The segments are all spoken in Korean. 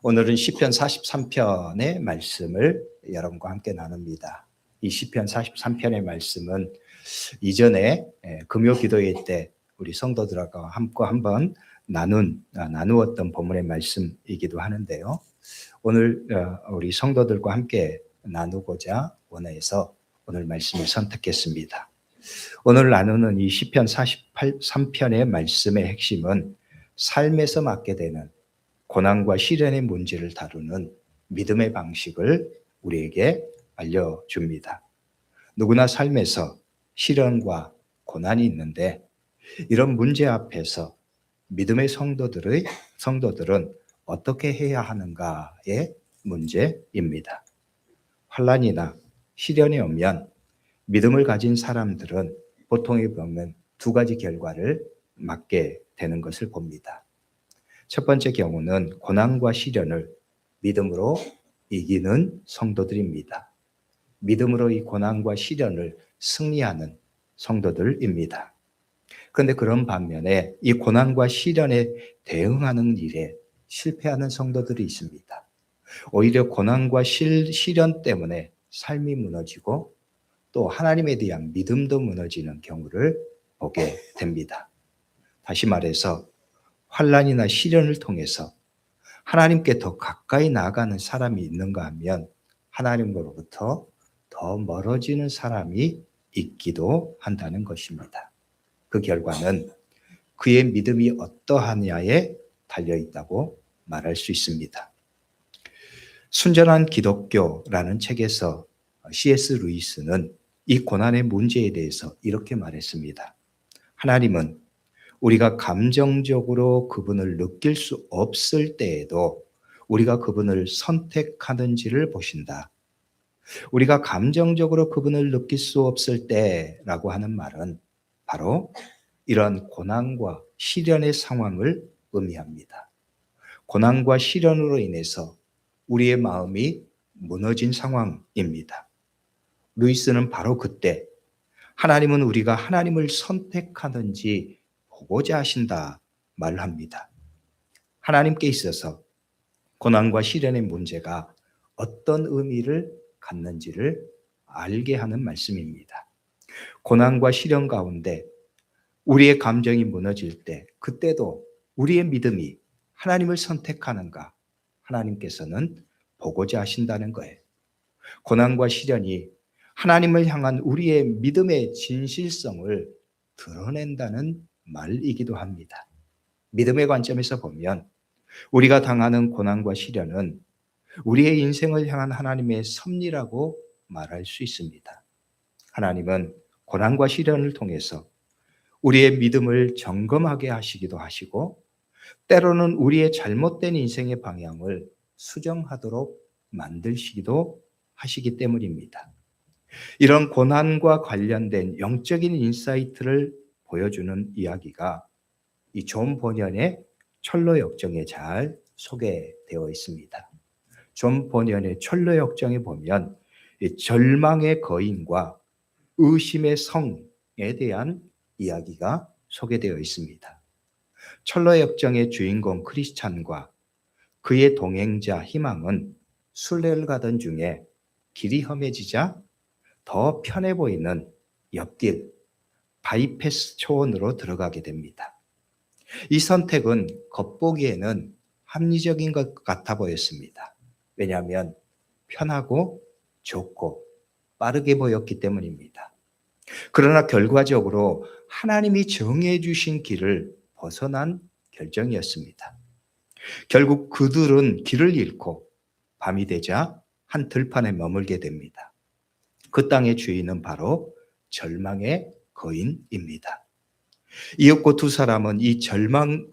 오늘은 시편 43편의 말씀을 여러분과 함께 나눕니다. 이 시편 43편의 말씀은 이전에 금요 기도회 때 우리 성도들과 함께 한번 나누었던 본문의 말씀이기도 하는데요. 오늘 우리 성도들과 함께 나누고자 원해서 오늘 말씀을 선택했습니다. 오늘 나누는 이 시편 43편의 말씀의 핵심은 삶에서 맞게 되는 고난과 시련의 문제를 다루는 믿음의 방식을 우리에게 알려줍니다. 누구나 삶에서 시련과 고난이 있는데 이런 문제 앞에서 믿음의 성도들은 어떻게 해야 하는가의 문제입니다. 환난이나 시련이 오면 믿음을 가진 사람들은 보통에 보면 두 가지 결과를 맞게 되는 것을 봅니다. 첫 번째 경우는 고난과 시련을 믿음으로 이기는 성도들입니다. 믿음으로 이 고난과 시련을 승리하는 성도들입니다. 그런데 그런 반면에 이 고난과 시련에 대응하는 일에 실패하는 성도들이 있습니다. 오히려 고난과 시련 때문에 삶이 무너지고 또 하나님에 대한 믿음도 무너지는 경우를 보게 됩니다. 다시 말해서 환난이나 시련을 통해서 하나님께 더 가까이 나아가는 사람이 있는가 하면 하나님으로부터 더 멀어지는 사람이 있기도 한다는 것입니다. 그 결과는 그의 믿음이 어떠하냐에 달려있다고 말할 수 있습니다. 순전한 기독교라는 책에서 C.S. 루이스는 이 고난의 문제에 대해서 이렇게 말했습니다. 하나님은 우리가 감정적으로 그분을 느낄 수 없을 때에도 우리가 그분을 선택하는지를 보신다. 우리가 감정적으로 그분을 느낄 수 없을 때라고 하는 말은 바로 이런 고난과 시련의 상황을 의미합니다. 고난과 시련으로 인해서 우리의 마음이 무너진 상황입니다. 루이스는 바로 그때 하나님은 우리가 하나님을 선택하는지 보고자 하신다 말을 합니다. 하나님께 있어서 고난과 시련의 문제가 어떤 의미를 갖는지를 알게 하는 말씀입니다. 고난과 시련 가운데 우리의 감정이 무너질 때 그때도 우리의 믿음이 하나님을 선택하는가 하나님께서는 보고자 하신다는 거예요. 고난과 시련이 하나님을 향한 우리의 믿음의 진실성을 드러낸다는 말이기도 합니다. 믿음의 관점에서 보면 우리가 당하는 고난과 시련은 우리의 인생을 향한 하나님의 섭리라고 말할 수 있습니다. 하나님은 고난과 시련을 통해서 우리의 믿음을 점검하게 하시기도 하시고 때로는 우리의 잘못된 인생의 방향을 수정하도록 만드시기도 하시기 때문입니다. 이런 고난과 관련된 영적인 인사이트를 보여주는 이야기가 이 존 버년의 철로 역정에 잘 소개되어 있습니다. 존 버년의 철로 역정에 보면 이 절망의 거인과 의심의 성에 대한 이야기가 소개되어 있습니다. 철로 역정의 주인공 크리스찬과 그의 동행자 희망은 순례를 가던 중에 길이 험해지자 더 편해 보이는 옆길 바이패스 초원으로 들어가게 됩니다. 이 선택은 겉보기에는 합리적인 것 같아 보였습니다. 왜냐하면 편하고 좋고 빠르게 보였기 때문입니다. 그러나 결과적으로 하나님이 정해 주신 길을 벗어난 결정이었습니다. 결국 그들은 길을 잃고 밤이 되자 한 들판에 머물게 됩니다. 그 땅의 주인은 바로 절망의 거인입니다. 이윽고 두 사람은 이 절망의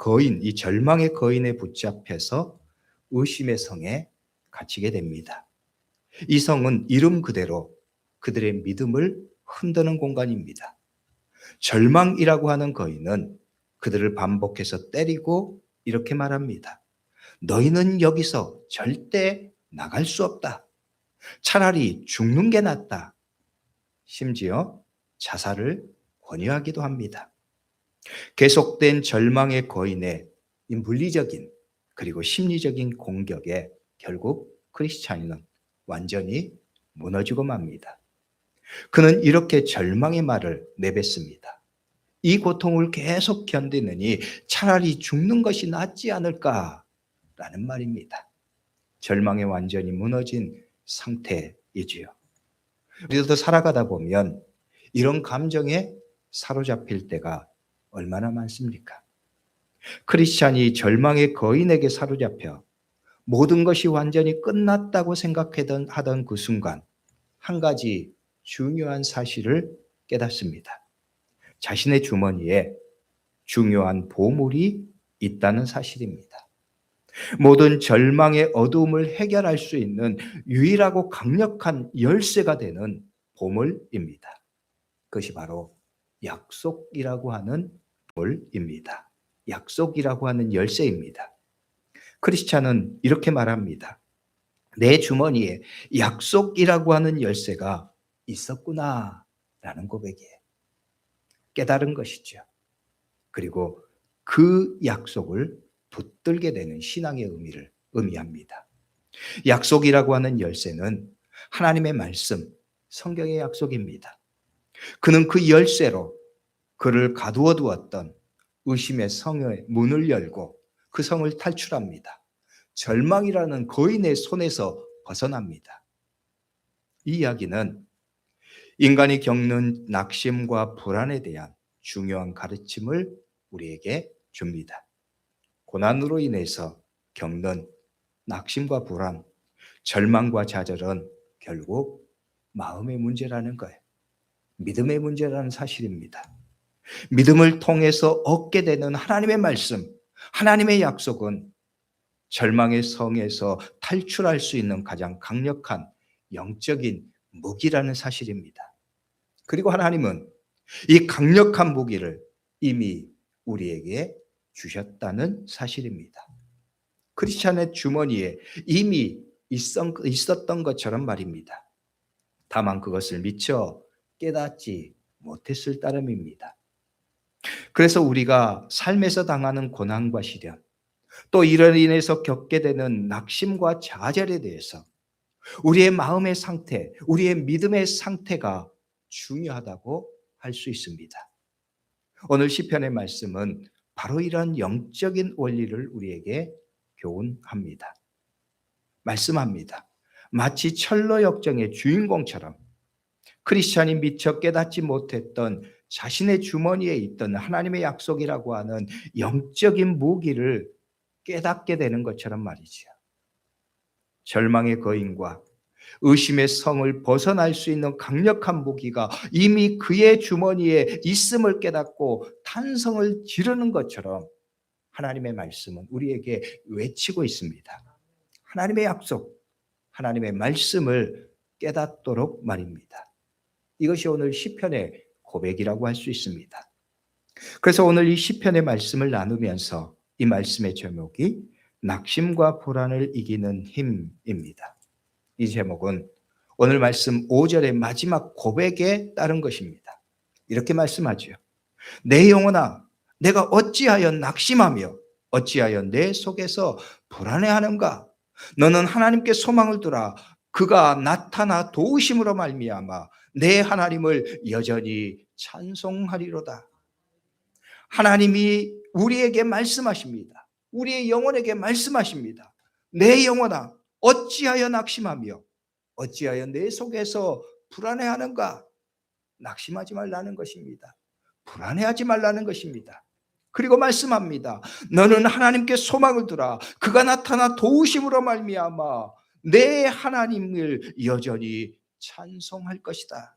거인에 붙잡혀서 의심의 성에 갇히게 됩니다. 이 성은 이름 그대로 그들의 믿음을 흔드는 공간입니다. 절망이라고 하는 거인은 그들을 반복해서 때리고 이렇게 말합니다. 너희는 여기서 절대 나갈 수 없다. 차라리 죽는 게 낫다. 심지어 자살을 권유하기도 합니다. 계속된 절망의 거인의 이 물리적인 그리고 심리적인 공격에 결국 크리스찬은 완전히 무너지고 맙니다. 그는 이렇게 절망의 말을 내뱉습니다. 이 고통을 계속 견디느니 차라리 죽는 것이 낫지 않을까라는 말입니다. 절망에 완전히 무너진 상태이지요. 우리도 살아가다 보면 이런 감정에 사로잡힐 때가 얼마나 많습니까? 크리스찬이 절망의 거인에게 사로잡혀 모든 것이 완전히 끝났다고 하던 그 순간 한 가지 중요한 사실을 깨닫습니다. 자신의 주머니에 중요한 보물이 있다는 사실입니다. 모든 절망의 어두움을 해결할 수 있는 유일하고 강력한 열쇠가 되는 보물입니다. 그것이 바로 약속이라고 하는 보물입니다. 약속이라고 하는 열쇠입니다. 크리스찬은 이렇게 말합니다. 내 주머니에 약속이라고 하는 열쇠가 있었구나 라는 고백이에요. 깨달은 것이죠. 그리고 그 약속을 붙들게 되는 신앙의 의미를 의미합니다. 약속이라고 하는 열쇠는 하나님의 말씀, 성경의 약속입니다. 그는 그 열쇠로 그를 가두어 두었던 의심의 성의 문을 열고 그 성을 탈출합니다. 절망이라는 거인의 손에서 벗어납니다. 이 이야기는 인간이 겪는 낙심과 불안에 대한 중요한 가르침을 우리에게 줍니다. 고난으로 인해서 겪는 낙심과 불안, 절망과 좌절은 결국 마음의 문제라는 거예요. 믿음의 문제라는 사실입니다. 믿음을 통해서 얻게 되는 하나님의 말씀, 하나님의 약속은 절망의 성에서 탈출할 수 있는 가장 강력한 영적인 무기라는 사실입니다. 그리고 하나님은 이 강력한 무기를 이미 우리에게 주셨다는 사실입니다. 크리스찬의 주머니에 이미 있었던 것처럼 말입니다. 다만 그것을 미처 깨닫지 못했을 따름입니다. 그래서 우리가 삶에서 당하는 고난과 시련, 또 이로 인해서 겪게 되는 낙심과 좌절에 대해서 우리의 마음의 상태, 우리의 믿음의 상태가 중요하다고 할 수 있습니다. 오늘 시편의 말씀은 바로 이런 영적인 원리를 우리에게 교훈합니다. 말씀합니다. 마치 철로 역정의 주인공처럼 크리스찬이 미처 깨닫지 못했던 자신의 주머니에 있던 하나님의 약속이라고 하는 영적인 무기를 깨닫게 되는 것처럼 말이죠. 절망의 거인과 의심의 성을 벗어날 수 있는 강력한 무기가 이미 그의 주머니에 있음을 깨닫고 탄성을 지르는 것처럼 하나님의 말씀은 우리에게 외치고 있습니다. 하나님의 약속, 하나님의 말씀을 깨닫도록 말입니다. 이것이 오늘 시편의 고백이라고 할 수 있습니다. 그래서 오늘 이 시편의 말씀을 나누면서 이 말씀의 제목이 낙심과 불안을 이기는 힘입니다. 이 제목은 오늘 말씀 5절의 마지막 고백에 따른 것입니다. 이렇게 말씀하죠. 내 영혼아, 내가 어찌하여 낙심하며 어찌하여 내 속에서 불안해하는가? 너는 하나님께 소망을 두라. 그가 나타나 도우심으로 말미암아 내 하나님을 여전히 찬송하리로다. 하나님이 우리에게 말씀하십니다. 우리의 영혼에게 말씀하십니다. 내 영혼아, 어찌하여 낙심하며 어찌하여 내 속에서 불안해하는가? 낙심하지 말라는 것입니다. 불안해하지 말라는 것입니다. 그리고 말씀합니다. 너는 하나님께 소망을 두라. 그가 나타나 도우심으로 말미암아 내 하나님을 여전히 찬송할 것이다.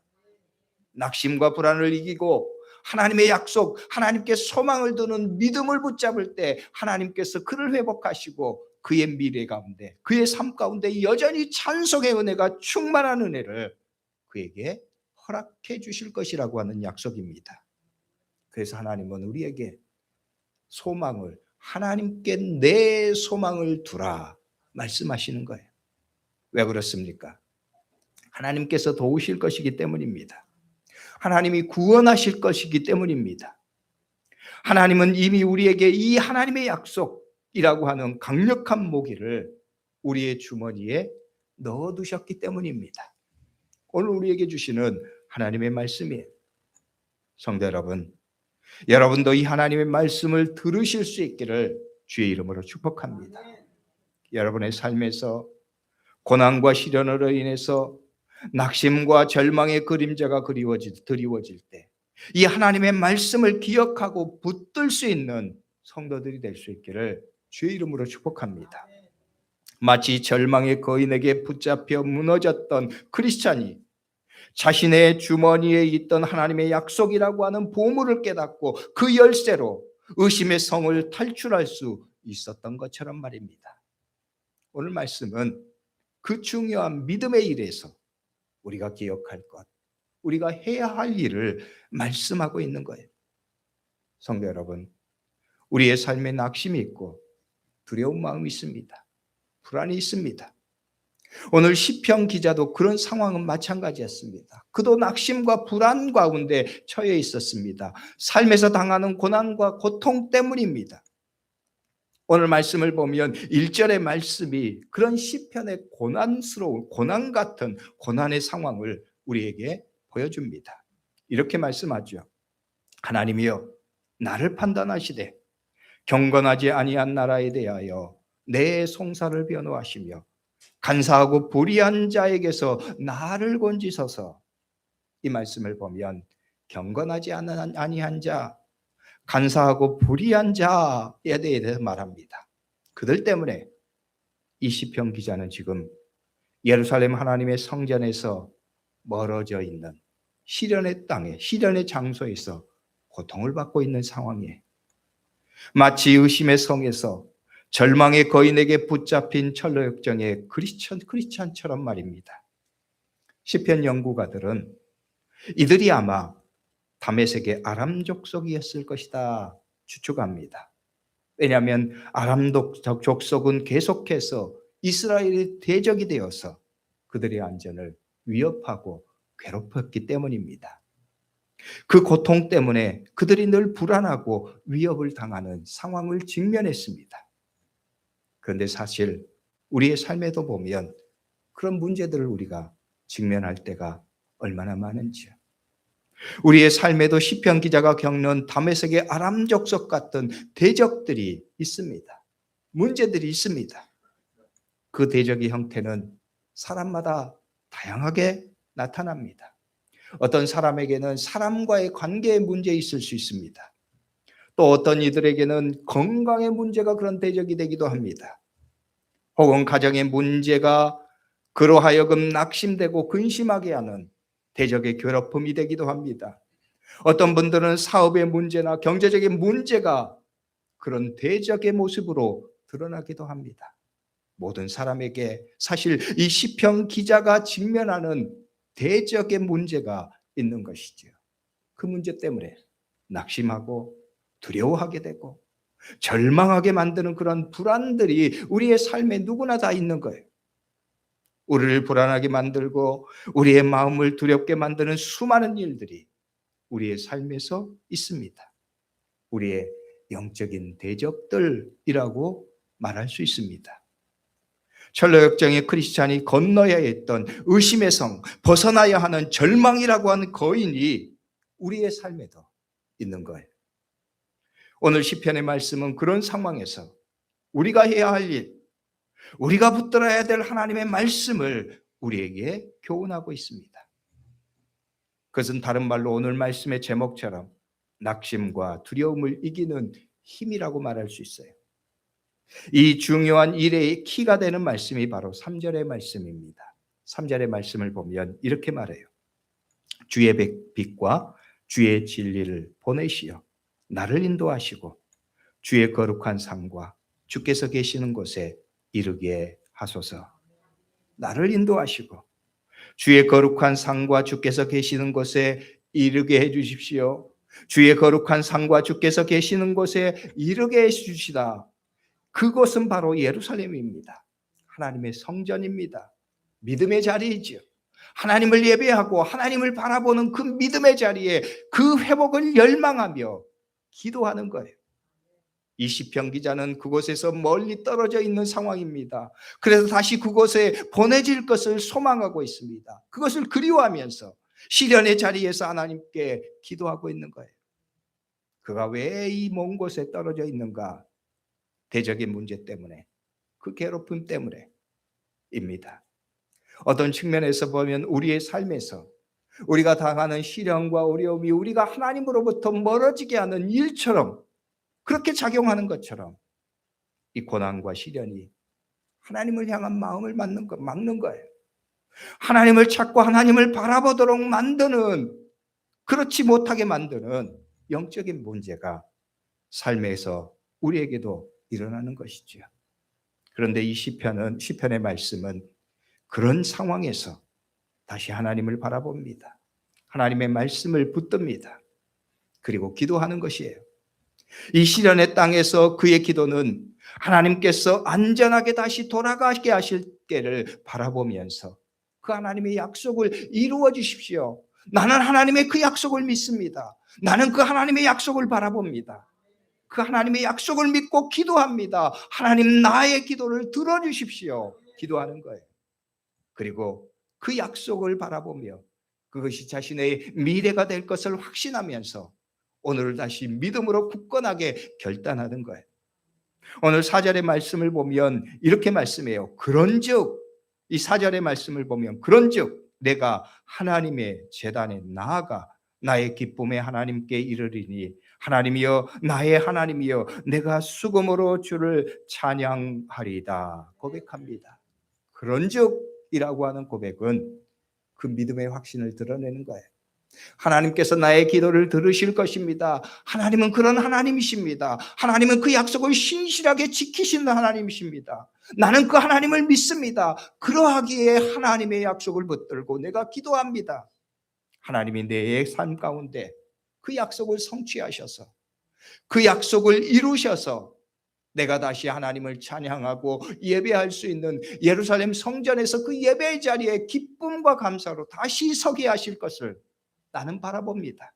낙심과 불안을 이기고 하나님의 약속, 하나님께 소망을 두는 믿음을 붙잡을 때 하나님께서 그를 회복하시고 그의 미래 가운데, 그의 삶 가운데 여전히 찬송의 은혜가 충만한 은혜를 그에게 허락해 주실 것이라고 하는 약속입니다. 그래서 하나님은 우리에게 소망을, 하나님께 내 소망을 두라 말씀하시는 거예요. 왜 그렇습니까? 하나님께서 도우실 것이기 때문입니다. 하나님이 구원하실 것이기 때문입니다. 하나님은 이미 우리에게 이 하나님의 약속, 이라고 하는 강력한 모기를 우리의 주머니에 넣어두셨기 때문입니다. 오늘 우리에게 주시는 하나님의 말씀이에요. 성도 여러분, 여러분도 이 하나님의 말씀을 들으실 수 있기를 주의 이름으로 축복합니다. 여러분의 삶에서 고난과 시련으로 인해서 낙심과 절망의 그림자가 드리워질 때 이 하나님의 말씀을 기억하고 붙들 수 있는 성도들이 될 수 있기를 주의 이름으로 축복합니다. 마치 절망의 거인에게 붙잡혀 무너졌던 크리스찬이 자신의 주머니에 있던 하나님의 약속이라고 하는 보물을 깨닫고 그 열쇠로 의심의 성을 탈출할 수 있었던 것처럼 말입니다. 오늘 말씀은 그 중요한 믿음의 일에서 우리가 기억할 것, 우리가 해야 할 일을 말씀하고 있는 거예요. 성도 여러분, 우리의 삶에 낙심이 있고 두려운 마음이 있습니다. 불안이 있습니다. 오늘 시편 기자도 그런 상황은 마찬가지였습니다. 그도 낙심과 불안 가운데 처해 있었습니다. 삶에서 당하는 고난과 고통 때문입니다. 오늘 말씀을 보면 1절의 말씀이 그런 시편의 고난 같은 고난의 상황을 우리에게 보여줍니다. 이렇게 말씀하죠. 하나님이여 나를 판단하시되 경건하지 아니한 나라에 대하여 내 송사를 변호하시며 간사하고 불의한 자에게서 나를 건지소서. 이 말씀을 보면 경건하지 아니한 자, 간사하고 불의한 자에 대해서 말합니다. 그들 때문에 이 시편 기자는 지금 예루살렘 하나님의 성전에서 멀어져 있는 시련의 땅에, 시련의 장소에서 고통을 받고 있는 상황이에요. 마치 의심의 성에서 절망의 거인에게 붙잡힌 철로역정의 크리스찬처럼 말입니다. 시편 연구가들은 이들이 아마 다메섹의 아람 족속이었을 것이다 추측합니다. 왜냐하면 아람 족속은 계속해서 이스라엘의 대적이 되어서 그들의 안전을 위협하고 괴롭혔기 때문입니다. 그 고통 때문에 그들이 늘 불안하고 위협을 당하는 상황을 직면했습니다. 그런데 사실 우리의 삶에도 보면 그런 문제들을 우리가 직면할 때가 얼마나 많은지요. 우리의 삶에도 시편 기자가 겪는 다메섹의 아람 족속 같은 대적들이 있습니다. 문제들이 있습니다. 그 대적의 형태는 사람마다 다양하게 나타납니다. 어떤 사람에게는 사람과의 관계의 문제 있을 수 있습니다. 또 어떤 이들에게는 건강의 문제가 그런 대적이 되기도 합니다. 혹은 가정의 문제가 그로 하여금 낙심되고 근심하게 하는 대적의 괴롭힘이 되기도 합니다. 어떤 분들은 사업의 문제나 경제적인 문제가 그런 대적의 모습으로 드러나기도 합니다. 모든 사람에게 사실 이 시편 기자가 직면하는 대적의 문제가 있는 것이죠. 그 문제 때문에 낙심하고 두려워하게 되고 절망하게 만드는 그런 불안들이 우리의 삶에 누구나 다 있는 거예요. 우리를 불안하게 만들고 우리의 마음을 두렵게 만드는 수많은 일들이 우리의 삶에서 있습니다. 우리의 영적인 대적들이라고 말할 수 있습니다. 철로역정의 크리스찬이 건너야 했던 의심의 성, 벗어나야 하는 절망이라고 하는 거인이 우리의 삶에도 있는 거예요. 오늘 시편의 말씀은 그런 상황에서 우리가 해야 할 일, 우리가 붙들어야 될 하나님의 말씀을 우리에게 교훈하고 있습니다. 그것은 다른 말로 오늘 말씀의 제목처럼 낙심과 두려움을 이기는 힘이라고 말할 수 있어요. 이 중요한 일의 키가 되는 말씀이 바로 3절의 말씀입니다. 3절의 말씀을 보면 이렇게 말해요. 주의 빛과 주의 진리를 보내시어 나를 인도하시고 주의 거룩한 산과 주께서 계시는 곳에 이르게 하소서. 나를 인도하시고 주의 거룩한 산과 주께서 계시는 곳에 이르게 해 주십시오. 주의 거룩한 산과 주께서 계시는 곳에 이르게 해 주시다. 그곳은 바로 예루살렘입니다. 하나님의 성전입니다. 믿음의 자리이지요. 하나님을 예배하고 하나님을 바라보는 그 믿음의 자리에 그 회복을 열망하며 기도하는 거예요. 이 시편 기자는 그곳에서 멀리 떨어져 있는 상황입니다. 그래서 다시 그곳에 보내질 것을 소망하고 있습니다. 그것을 그리워하면서 시련의 자리에서 하나님께 기도하고 있는 거예요. 그가 왜 이 먼 곳에 떨어져 있는가? 대적인 문제 때문에, 그 괴롭힘 때문에입니다. 어떤 측면에서 보면 우리의 삶에서 우리가 당하는 시련과 어려움이 우리가 하나님으로부터 멀어지게 하는 일처럼, 그렇게 작용하는 것처럼 이 고난과 시련이 하나님을 향한 마음을 막는 거예요. 하나님을 찾고 하나님을 바라보도록 만드는, 그렇지 못하게 만드는 영적인 문제가 삶에서 우리에게도 일어나는 것이죠. 그런데 이 시편의 말씀은 그런 상황에서 다시 하나님을 바라봅니다. 하나님의 말씀을 붙듭니다. 그리고 기도하는 것이에요. 이 시련의 땅에서 그의 기도는 하나님께서 안전하게 다시 돌아가게 하실 때를 바라보면서 그 하나님의 약속을 이루어 주십시오. 나는 하나님의 그 약속을 믿습니다. 나는 그 하나님의 약속을 바라봅니다. 그 하나님의 약속을 믿고 기도합니다. 하나님, 나의 기도를 들어주십시오. 기도하는 거예요. 그리고 그 약속을 바라보며 그것이 자신의 미래가 될 것을 확신하면서 오늘을 다시 믿음으로 굳건하게 결단하는 거예요. 오늘 4절의 말씀을 보면 이렇게 말씀해요. 그런즉, 이 4절의 말씀을 보면 그런즉 내가 하나님의 제단에 나아가 나의 기쁨에 하나님께 이르리니 하나님이여, 나의 하나님이여, 내가 수금으로 주를 찬양하리다 고백합니다. 그런즉이라고 하는 고백은 그 믿음의 확신을 드러내는 거예요. 하나님께서 나의 기도를 들으실 것입니다. 하나님은 그런 하나님이십니다. 하나님은 그 약속을 신실하게 지키시는 하나님이십니다. 나는 그 하나님을 믿습니다. 그러하기에 하나님의 약속을 붙들고 내가 기도합니다. 하나님이 내 삶 가운데 그 약속을 성취하셔서 그 약속을 이루셔서 내가 다시 하나님을 찬양하고 예배할 수 있는 예루살렘 성전에서 그 예배의 자리에 기쁨과 감사로 다시 서게 하실 것을 나는 바라봅니다.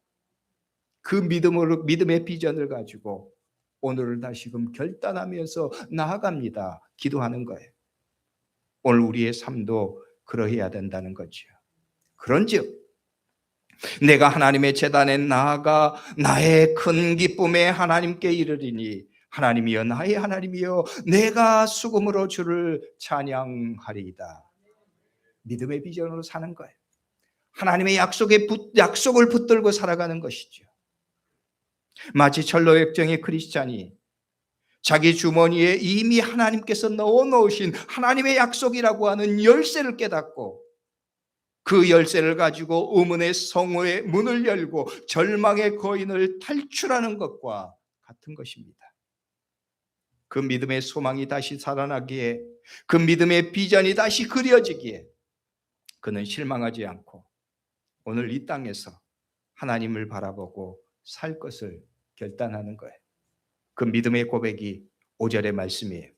그 믿음의 비전을 가지고 오늘을 다시금 결단하면서 나아갑니다. 기도하는 거예요. 오늘 우리의 삶도 그러해야 된다는 거죠. 그런즉 내가 하나님의 제단에 나아가 나의 큰 기쁨에 하나님께 이르리니 하나님이여, 나의 하나님이여, 내가 수금으로 주를 찬양하리이다. 믿음의 비전으로 사는 거예요. 하나님의 약속을 붙들고 살아가는 것이죠. 마치 철로역정의 크리스찬이 자기 주머니에 이미 하나님께서 넣어놓으신 하나님의 약속이라고 하는 열쇠를 깨닫고 그 열쇠를 가지고 의문의 성호의 문을 열고 절망의 거인을 탈출하는 것과 같은 것입니다. 그 믿음의 소망이 다시 살아나기에, 그 믿음의 비전이 다시 그려지기에 그는 실망하지 않고 오늘 이 땅에서 하나님을 바라보고 살 것을 결단하는 거예요. 그 믿음의 고백이 5절의 말씀이에요.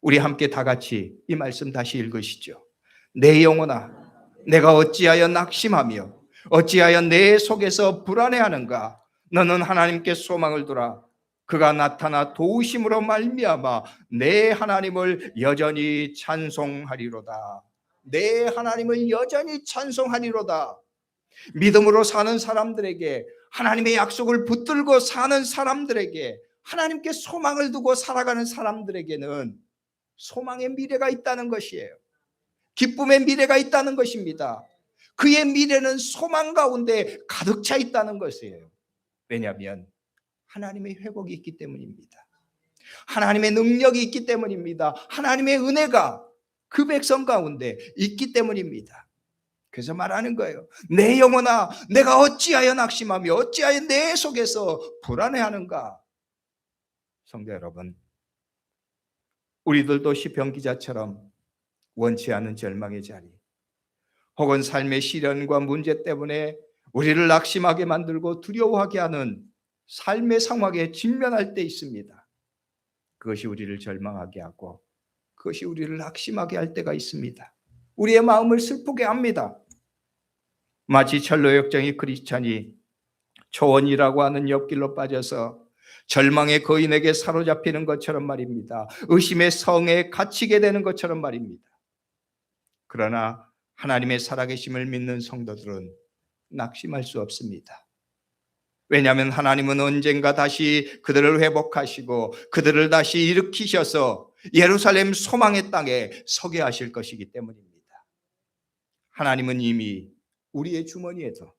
우리 함께 다 같이 이 말씀 다시 읽으시죠. 내 영혼아, 내가 어찌하여 낙심하며 어찌하여 내 속에서 불안해하는가? 너는 하나님께 소망을 두라. 그가 나타나 도우심으로 말미암아 내 하나님을 여전히 찬송하리로다. 내 하나님을 여전히 찬송하리로다. 믿음으로 사는 사람들에게, 하나님의 약속을 붙들고 사는 사람들에게, 하나님께 소망을 두고 살아가는 사람들에게는 소망의 미래가 있다는 것이에요. 기쁨의 미래가 있다는 것입니다. 그의 미래는 소망 가운데 가득 차 있다는 것이에요. 왜냐하면 하나님의 회복이 있기 때문입니다. 하나님의 능력이 있기 때문입니다. 하나님의 은혜가 그 백성 가운데 있기 때문입니다. 그래서 말하는 거예요. 내 영혼아, 내가 어찌하여 낙심하며 어찌하여 내 속에서 불안해하는가? 성도 여러분, 우리들도 시편 기자처럼 원치 않은 절망의 자리, 혹은 삶의 시련과 문제 때문에 우리를 낙심하게 만들고 두려워하게 하는 삶의 상황에 직면할 때 있습니다. 그것이 우리를 절망하게 하고 그것이 우리를 낙심하게 할 때가 있습니다. 우리의 마음을 슬프게 합니다. 마치 철로역정의 크리스찬이 초원이라고 하는 옆길로 빠져서 절망의 거인에게 사로잡히는 것처럼 말입니다. 의심의 성에 갇히게 되는 것처럼 말입니다. 그러나 하나님의 살아계심을 믿는 성도들은 낙심할 수 없습니다. 왜냐하면 하나님은 언젠가 다시 그들을 회복하시고 그들을 다시 일으키셔서 예루살렘 소망의 땅에 서게 하실 것이기 때문입니다. 하나님은 이미 우리의 주머니에도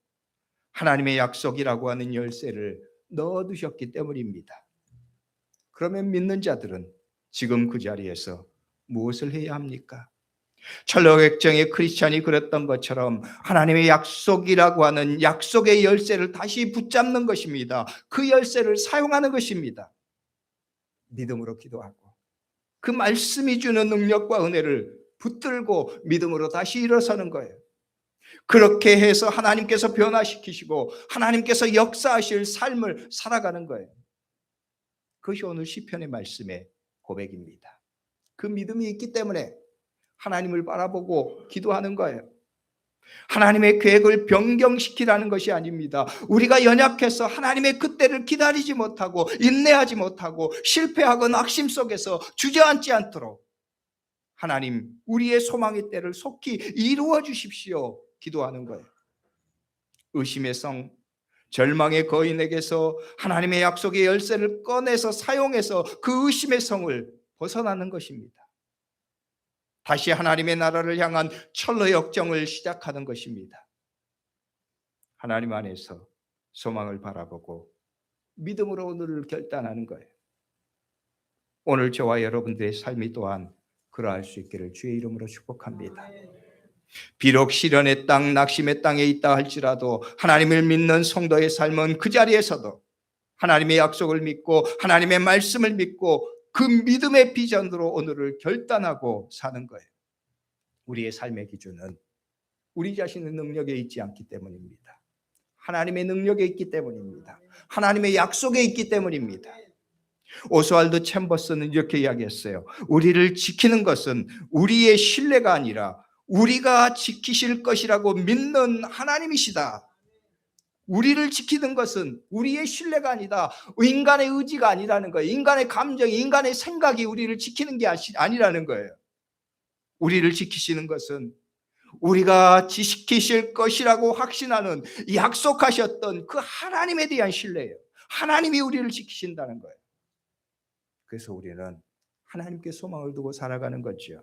하나님의 약속이라고 하는 열쇠를 넣어두셨기 때문입니다. 그러면 믿는 자들은 지금 그 자리에서 무엇을 해야 합니까? 철로객정의 크리스찬이 그랬던 것처럼 하나님의 약속이라고 하는 약속의 열쇠를 다시 붙잡는 것입니다. 그 열쇠를 사용하는 것입니다. 믿음으로 기도하고 그 말씀이 주는 능력과 은혜를 붙들고 믿음으로 다시 일어서는 거예요. 그렇게 해서 하나님께서 변화시키시고 하나님께서 역사하실 삶을 살아가는 거예요. 그것이 오늘 시편의 말씀의 고백입니다. 그 믿음이 있기 때문에 하나님을 바라보고 기도하는 거예요. 하나님의 계획을 변경시키라는 것이 아닙니다. 우리가 연약해서 하나님의 그때를 기다리지 못하고 인내하지 못하고 실패하고 낙심 속에서 주저앉지 않도록 하나님 우리의 소망의 때를 속히 이루어 주십시오 기도하는 거예요. 의심의 성, 절망의 거인에게서 하나님의 약속의 열쇠를 꺼내서 사용해서 그 의심의 성을 벗어나는 것입니다. 다시 하나님의 나라를 향한 철로 역정을 시작하는 것입니다. 하나님 안에서 소망을 바라보고 믿음으로 오늘을 결단하는 거예요. 오늘 저와 여러분들의 삶이 또한 그러할 수 있기를 주의 이름으로 축복합니다. 비록 시련의 땅, 낙심의 땅에 있다 할지라도 하나님을 믿는 성도의 삶은 그 자리에서도 하나님의 약속을 믿고 하나님의 말씀을 믿고 그 믿음의 비전으로 오늘을 결단하고 사는 거예요. 우리의 삶의 기준은 우리 자신의 능력에 있지 않기 때문입니다. 하나님의 능력에 있기 때문입니다. 하나님의 약속에 있기 때문입니다. 오스왈드 챔버스는 이렇게 이야기했어요. 우리를 지키는 것은 우리의 신뢰가 아니라 우리가 지키실 것이라고 믿는 하나님이시다. 우리를 지키는 것은 우리의 신뢰가 아니다. 인간의 의지가 아니라는 거예요. 인간의 감정, 인간의 생각이 우리를 지키는 게 아니라는 거예요. 우리를 지키시는 것은 우리가 지키실 것이라고 확신하는 약속하셨던 그 하나님에 대한 신뢰예요. 하나님이 우리를 지키신다는 거예요. 그래서 우리는 하나님께 소망을 두고 살아가는 거죠.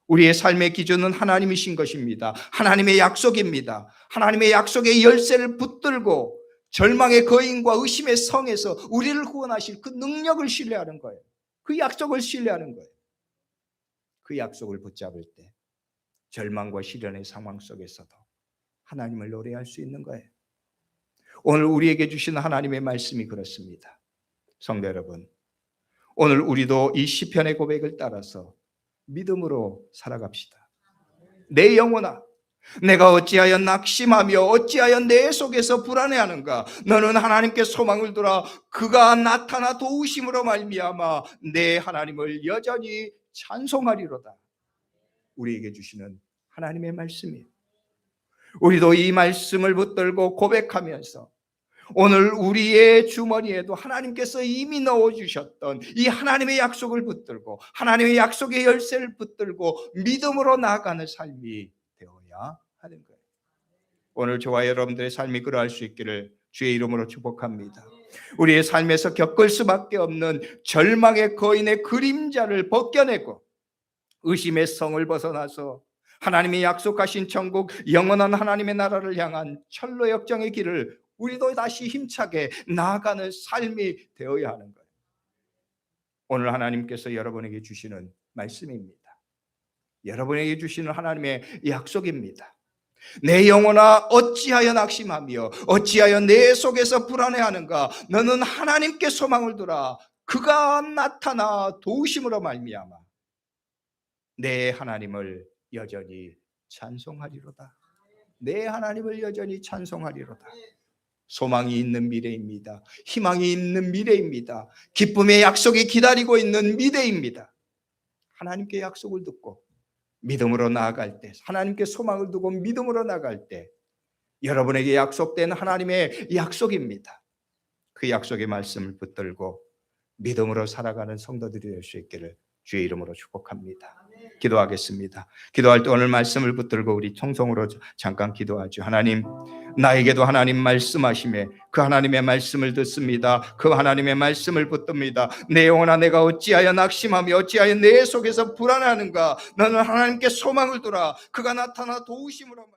우리의 삶의 기준은 하나님이신 것입니다. 하나님의 약속입니다. 하나님의 약속의 열쇠를 붙들고 절망의 거인과 의심의 성에서 우리를 구원하실 그 능력을 신뢰하는 거예요. 그 약속을 신뢰하는 거예요. 그 약속을 붙잡을 때 절망과 시련의 상황 속에서도 하나님을 노래할 수 있는 거예요. 오늘 우리에게 주신 하나님의 말씀이 그렇습니다. 성도 여러분, 오늘 우리도 이 시편의 고백을 따라서 믿음으로 살아갑시다. 내 영혼아, 내가 어찌하여 낙심하며 어찌하여 내 속에서 불안해하는가? 너는 하나님께 소망을 두라. 그가 나타나 도우심으로 말미암아 내 하나님을 여전히 찬송하리로다. 우리에게 주시는 하나님의 말씀이에요. 우리도 이 말씀을 붙들고 고백하면서 오늘 우리의 주머니에도 하나님께서 이미 넣어주셨던 이 하나님의 약속을 붙들고 하나님의 약속의 열쇠를 붙들고 믿음으로 나아가는 삶이 되어야 하는 거예요. 오늘 저와 여러분들의 삶이 그러할 수 있기를 주의 이름으로 축복합니다. 우리의 삶에서 겪을 수밖에 없는 절망의 거인의 그림자를 벗겨내고 의심의 성을 벗어나서 하나님이 약속하신 천국 영원한 하나님의 나라를 향한 철로 역정의 길을 우리도 다시 힘차게 나아가는 삶이 되어야 하는 거예요. 오늘 하나님께서 여러분에게 주시는 말씀입니다. 여러분에게 주시는 하나님의 약속입니다. 내 영혼아 어찌하여 낙심하며 어찌하여 내 속에서 불안해하는가? 너는 하나님께 소망을 두라. 그가 나타나 도우심으로 말미암아 내 하나님을 여전히 찬송하리로다. 내 하나님을 여전히 찬송하리로다. 소망이 있는 미래입니다. 희망이 있는 미래입니다. 기쁨의 약속이 기다리고 있는 미래입니다. 하나님께 약속을 듣고 믿음으로 나아갈 때, 하나님께 소망을 두고 믿음으로 나아갈 때 여러분에게 약속된 하나님의 약속입니다. 그 약속의 말씀을 붙들고 믿음으로 살아가는 성도들이 될 수 있기를 주의 이름으로 축복합니다. 기도하겠습니다. 기도할 때 오늘 말씀을 붙들고 우리 통성으로 잠깐 기도하죠. 하나님, 나에게도 하나님 말씀하심에 그 하나님의 말씀을 듣습니다. 그 하나님의 말씀을 붙듭니다. 내 영혼아, 내가 어찌하여 낙심하며 어찌하여 내 속에서 불안해하는가? 너는 하나님께 소망을 두라. 그가 나타나 도우심으로